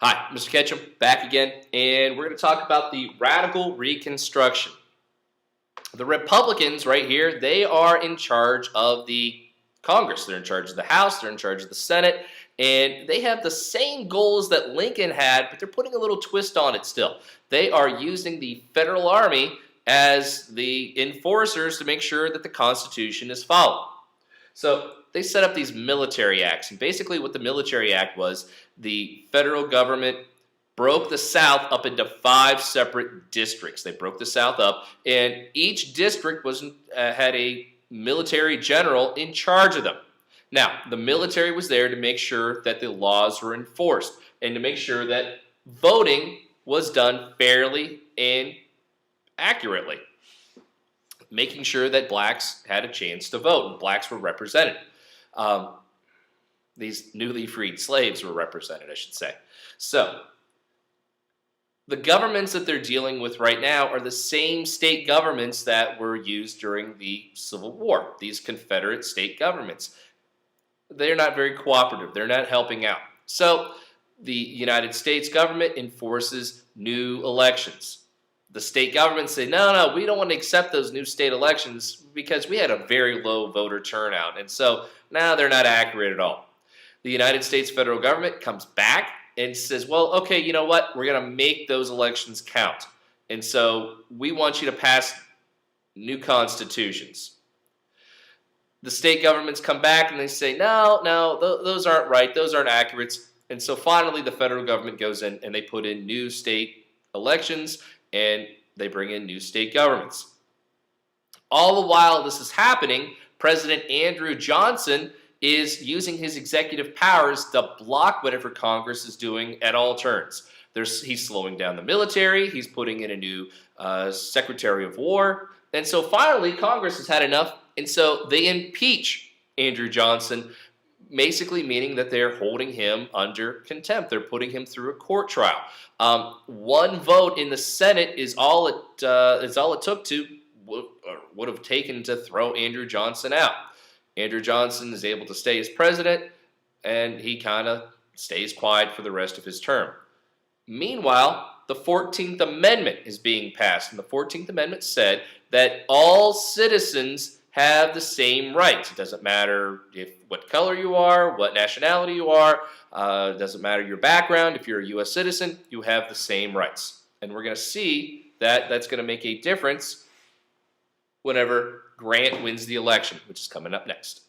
Hi, Mr. Ketchum, back again, and we're going to talk about the radical reconstruction. The Republicans right here, they are in charge of the Congress. They're in charge of the House, they're in charge of the Senate, and they have the same goals that Lincoln had, but they're putting a little twist on it still. They are using the federal army as the enforcers to make sure that the Constitution is followed. So they set up these military acts. And basically what the military act was, the federal government broke the South up into 5 separate districts. They broke the South up, and each district had a military general in charge of them. Now, the military was there to make sure that the laws were enforced and to make sure that voting was done fairly and accurately, making sure that blacks had a chance to vote and blacks were represented. These newly freed slaves were represented, I should say. So the governments that they're dealing with right now are the same state governments that were used during the Civil War, these Confederate state governments. They're not very cooperative. They're not helping out. So the United States government enforces new elections. The state governments say, no, we don't want to accept those new state elections because we had a very low voter turnout. And so now they're not accurate at all. The United States federal government comes back and says, well, okay, you know what? We're going to make those elections count. And so we want you to pass new constitutions. The state governments come back and they say, no, those aren't right. Those aren't accurate. And so finally the federal government goes in and they put in new state elections and they bring in new state governments. All the while this is happening, President Andrew Johnson is using his executive powers to block whatever Congress is doing at all turns. He's slowing down the military. He's putting in a new Secretary of War. And so finally, Congress has had enough, and so they impeach Andrew Johnson, basically meaning that they're holding him under contempt. They're putting him through a court trial. One vote in the Senate is all it took to would have taken to throw Andrew Johnson out. Andrew Johnson is able to stay as president, and he kind of stays quiet for the rest of his term. Meanwhile, the 14th Amendment is being passed, and the 14th Amendment said that all citizens have the same rights. It doesn't matter what color you are, what nationality you are, it doesn't matter your background. If you're a U.S. citizen, you have the same rights. And we're going to see that that's going to make a difference whenever Grant wins the election, which is coming up next.